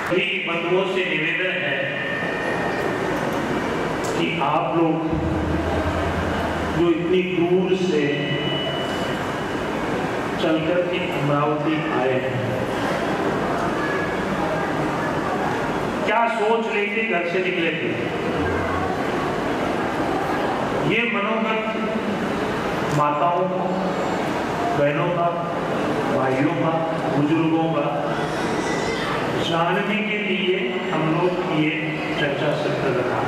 सभी बंधुओं से निवेदन है कि आप लोग जो इतनी दूर से चलकर के अमरावती आए हैं, क्या सोच लेके घर से निकले थे? ये मनोगत माताओं का, बहनों का, भाइयों का, बुजुर्गों का जानने के लिए हम लोग ये चर्चा सत्र रखा।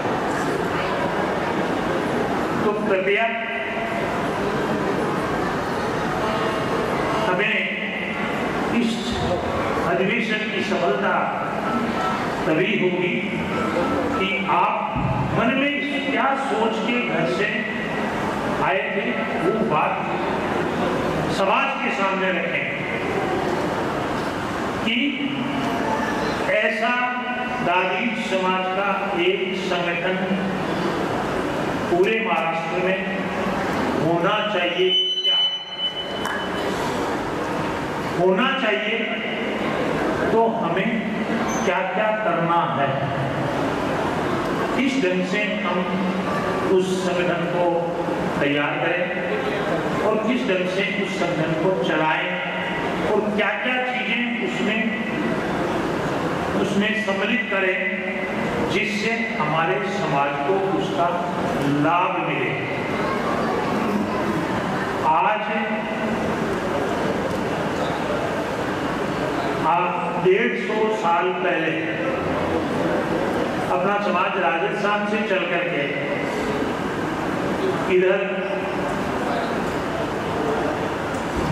तो कृपया हमें इस अधिवेशन की सफलता तभी होगी कि आप मन में क्या सोच के घर से आए थे वो बात समाज के सामने रखें कि ऐसा दादी समाज का एक संगठन पूरे महाराष्ट्र में होना चाहिए। क्या होना चाहिए? तो हमें क्या क्या करना है, किस ढंग से हम उस संगठन को तैयार करें और किस ढंग से उस संगठन को चलाएं और क्या क्या चीजें उसमें सम्मिलित करें जिससे हमारे समाज को उसका लाभ मिले। आज 150 साल पहले अपना समाज राजस्थान से चल करके इधर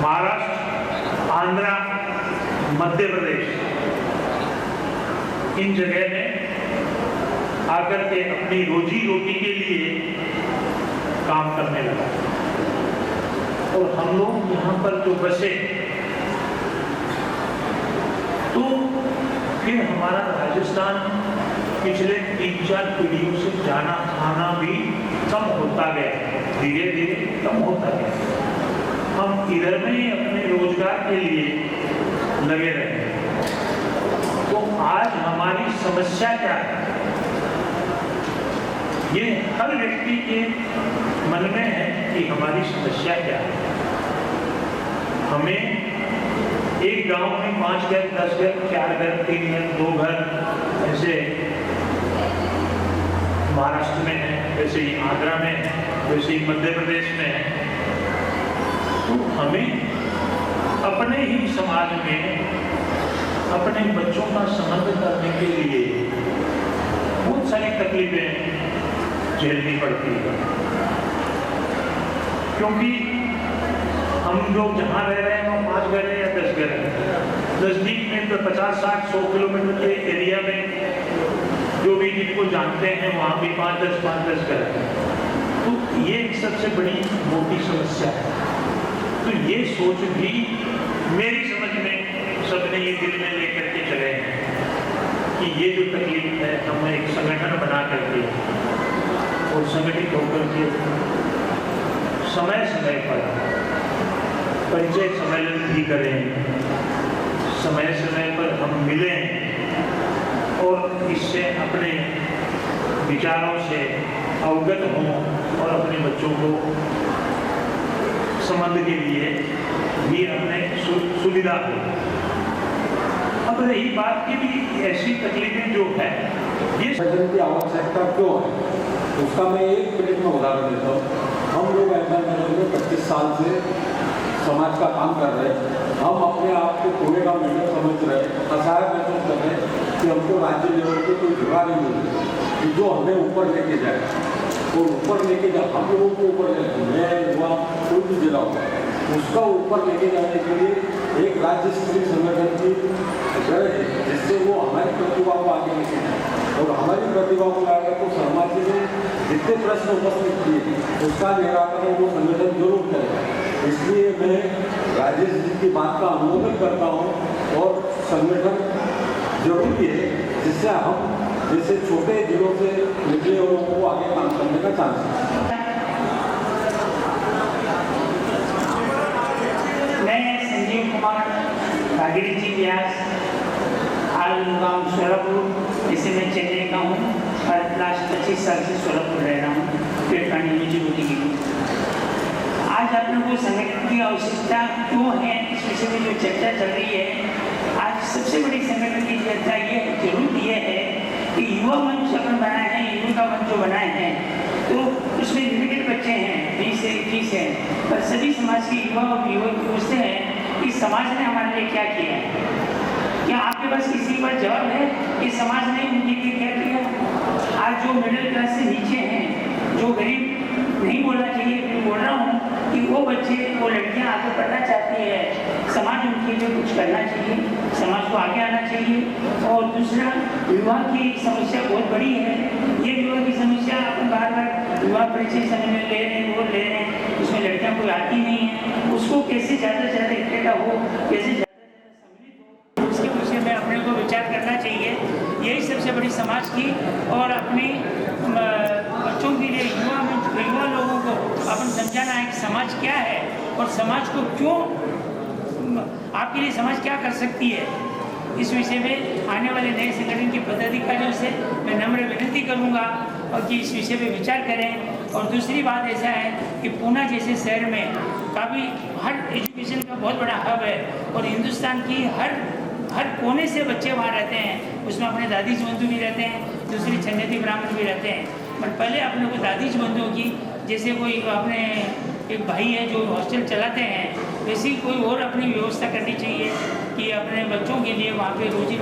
महाराष्ट्र, आंध्रा, मध्य प्रदेश इन जगह में आकर के अपनी रोजी रोटी के लिए काम करने लगा और हम लोग यहाँ पर जो बसे तो फिर हमारा राजस्थान पिछले 3-4 पीढ़ियों से जाना आना भी कम होता गया, धीरे धीरे कम होता गया। हम इधर में ही अपने रोजगार के लिए लगे रहे। तो आज हमारी समस्या क्या है? ये हर व्यक्ति के मन में है कि हमारी समस्या क्या है। हमें एक गांव में 5 घर, 10 घर, 4 घर, 3 घर, 2 घर ऐसे महाराष्ट्र में है, वैसे ही आंध्रा में है, वैसे ही मध्य प्रदेश में है। तो हमें अपने ही समाज में अपने बच्चों का संबंध करने के लिए बहुत सारी तकलीफें झेलनी पड़ती है, क्योंकि हम लोग जहाँ रह रहे हैं वहाँ 5 घर या 10 घर हैं। नजदीक में तो 50, 60, 100 किलोमीटर के एरिया में जो भी जिनको जानते हैं वहाँ भी 5-10 घर हैं। तो ये एक सबसे बड़ी मोटी समस्या है। तो ये सोच भी मेरी समझ में सबने ये दिल में लेकर के चले हैं कि ये जो तकलीफ है हम एक संगठन बना करके और संगठित होकर के समय समय पर परिचय सम्मेलन भी करें, समय समय पर हम मिलें और इससे अपने विचारों से अवगत हों और अपने बच्चों को संबंध के लिए भी अपने सुविधा हो। अब रही बात की भी ऐसी तकलीफें जो है ये संगठन की आवश्यकता क्यों है, उसका मैं 1 मिनट में उदाहरण देता हूँ। हम लोग एमएलए में 25 साल से समाज का काम कर रहे हैं। हम अपने आप को पूरे का मेंटर समझ रहे, असहाय महसूस कर रहे कि हमको राज्य लेवल पे कोई जुड़ा नहीं मिल रही कि जो हमें ऊपर लेके जाए। तो ऊपर लेके जाए, हम लोगों को ऊपर लेके मैं हुआ कोई भी जिला होगा, उसका ऊपर लेके जाने के लिए एक राज्य स्तरीय संगठन की जड़ है, जिससे वो हमारी प्रतिभा को आगे लेके जाए और हमारी प्रतिभा को लाएगा। तो समाज में जितने प्रश्न उपस्थित किए उसका निराकरण वो संगठन जरूर करेगा। इसलिए मैं राजेश जी की बात का अनुमोदन करता हूँ और संगठन जरूरी है, जिससे हम जैसे छोटे जिलों से निकले लोगों को आगे काम करने का चांस है। मैं संजीव कुमार भागीरथी व्यास आज हाल मुकाम सोलापुर, जैसे मैं चेन्नई का हूँ और लास्ट 25 साल से सोलापुर रह रहा हूँ पेट पानी रोजी रोटी के लिए। आज आप लोगों को संगठन की आवश्यकता क्यों है, इस विषय में जो चर्चा चल रही है, आज सबसे बड़ी संगठन की चर्चा ये जरूर ये है कि युवा मंच अपन बनाए हैं, युवा का मंच जो बनाए हैं, तो उसमें लिमिटेड बच्चे हैं, 20 से 21 हैं, पर सभी समाज के युवा और युवक पूछते हैं कि समाज ने हमारे लिए क्या किया है। क्या आपके पास किसी पर जवाब है कि समाज ने उनके लिए क्या किया? आज जो मिडिल क्लास से नीचे हैं, जो गरीब नहीं बोलना चाहिए, मैं बोल रहा हूँ कि वो बच्चे, वो लड़कियाँ आगे पढ़ना चाहती है, समाज उनके लिए कुछ करना चाहिए, समाज को आगे आना चाहिए। और दूसरा, विवाह की समस्या बहुत बड़ी है। ये विवाह की समस्या अपन बार बार विवाह परिचय समय में ले रहे हैं, वो ले रहे हैं, उसमें लड़कियाँ कोई आती नहीं है, उसको कैसे ज़्यादा से ज़्यादा इकट्ठा हो, कैसे ज़्यादा से ज़्यादा सम्मिलित हो, उसके विषय में अपने को विचार करना चाहिए। यही सबसे बड़ी समाज की और अपनी बच्चों के लिए युवा लोगों को अपन समझाना है कि समाज क्या है और समाज को क्यों, आपके लिए समाज क्या कर सकती है। इस विषय में आने वाले नए संगठन के पदाधिकारियों से मैं नम्र विनती करूंगा और कि इस विषय पे विचार करें। और दूसरी बात ऐसा है कि पूना जैसे शहर में काफ़ी हर एजुकेशन का बहुत बड़ा हब है और हिंदुस्तान की हर कोने से बच्चे वहाँ रहते हैं। उसमें अपने दादीज बंधु भी रहते हैं, दूसरी छन्नती ब्राह्मण भी रहते हैं। पर पहले अपने को दादीज बंधुओं की, जैसे कोई अपने एक भाई है जो हॉस्टल चलाते हैं, वैसी कोई और अपनी व्यवस्था करनी चाहिए कि अपने बच्चों के लिए वहाँ पे रोजी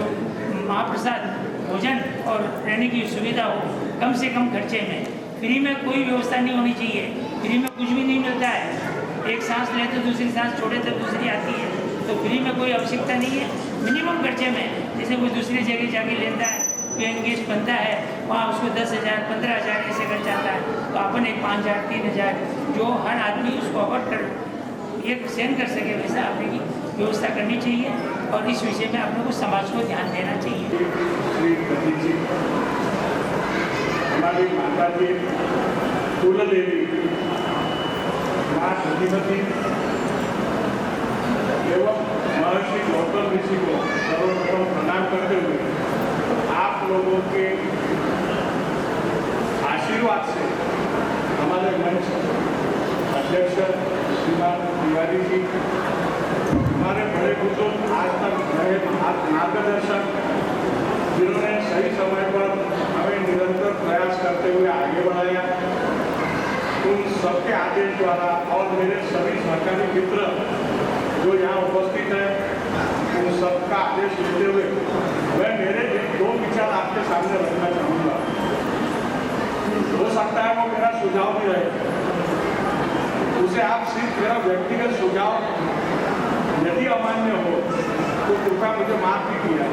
महाप्रसाद, भोजन और रहने की सुविधा हो कम से कम खर्चे में। फ्री में कोई व्यवस्था नहीं होनी चाहिए, फ्री में कुछ भी नहीं मिलता है। एक सांस ले तो दूसरी सांस छोड़े तो दूसरी आती है, तो फ्री में कोई आवश्यकता नहीं है। मिनिमम खर्चे में, जैसे कोई दूसरी जगह जाके लेता है, पेन गेस्ट बनता है, वहाँ उसको 10,000 15,000 ऐसे खर्च आता है, तो अपन एक 5,000 3,000 जो हर आदमी उसको अफोर्ड कर ये सहन कर सके, वैसा आपने की व्यवस्था करनी चाहिए। और इस विषय में आप लोगों को समाज को ध्यान देना चाहिए। हमारी माता जी कुल देवी माँ सतीमती एवं महर्षि गौतम ऋषि को सर्वप्रथम प्रणाम करते हुए आप लोगों के आशीर्वाद से हमारे मंच अध्यक्ष श्रीमान तिवारी जी, हमारे बड़े बुजुर्ग आज तक रहे मार्गदर्शक, जिन्होंने सही समय पर हमें निरंतर प्रयास करते हुए आगे बढ़ाया, उन सबके आदेश द्वारा और मेरे सभी सहकारी मित्र जो यहाँ उपस्थित हैं, उन सबका आदेश लेते हुए मैं मेरे दो विचार आपके सामने रखना चाहूँगा। हो सकता है वो मेरा सुझाव भी रहे, उसे आप सिर्फ मेरा व्यक्तिगत सुझाव यदि अमान्य हो तो कृपया मुझे माफ भी किया।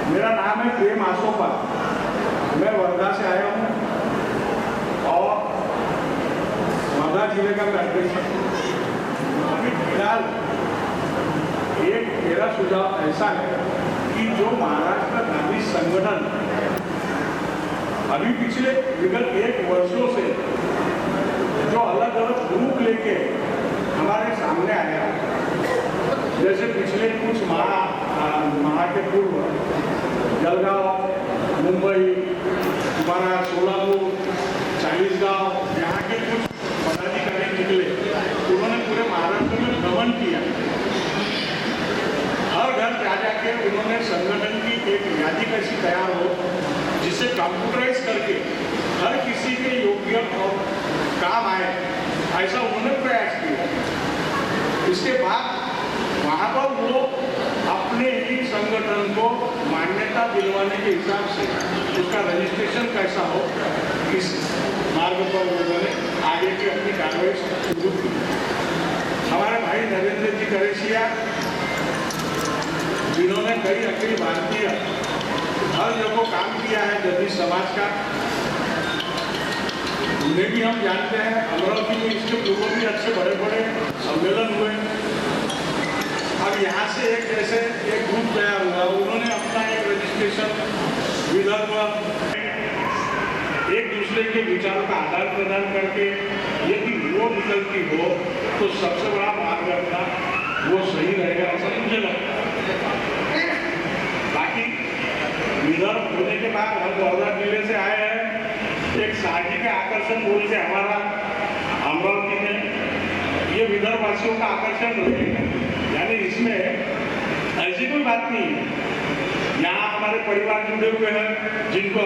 मेरा नाम है प्रेम आसोपा, मैं वर्धा से आया हूँ और वर्धा जिले का मैं अध्यक्ष हूँ। अभी फिलहाल एक मेरा सुझाव ऐसा है कि जो महाराष्ट्र गांधी संगठन अभी पिछले विगत 1 वर्षों से जो अलग अलग ग्रुप लेके हमारे सामने आया, जैसे पिछले कुछ माह के पूर्व जलगांव, मुंबई, हमारा सोलापुर, चालीसगांव, यहाँ के कुछ पदाधिकारी निकले, उन्होंने पूरे महाराष्ट्र में भ्रमण किया। हर घर जा जाके उन्होंने संगठन की एक यादी कैसी तैयार हो जिसे कंप्यूटराइज करके हर किसी के योग्य और काम आए, ऐसा उन्होंने प्रयास किया। इसके बाद वहाँ पर वो अपने ही संगठन को मान्यता दिलवाने के हिसाब से उसका रजिस्ट्रेशन कैसा हो, इस मार्ग पर उन्होंने आगे की अपनी कार्रवाई शुरू की। हमारे भाई नरेंद्र जी करेशिया, जिन्होंने कई अखिल भारतीय हर जगह काम किया है दलित समाज का, उन्हें भी हम जानते हैं। अमरावती में इसके पूर्व भी अच्छे बड़े बड़े सम्मेलन हुए। अब यहाँ से एक जैसे एक ग्रुप तैयार हुआ, उन्होंने अपना एक रजिस्ट्रेशन विदर्भ, एक दूसरे के विचारों का आदान प्रदान करके यदि वो निकलती हो तो सबसे बड़ा मार्ग अपना वो सही रहेगा, ऐसा मुझे लगता है। बार हम बड़ौदा जिले से आए हैं। एक साहसिक आकर्षण बोल के हमारा अमरावती में ये विदर्भवासियों का आकर्षण रहेगा। यानी इसमें ऐसी कोई बात नहीं है। यहाँ हमारे परिवार जुड़े हुए हैं जिनको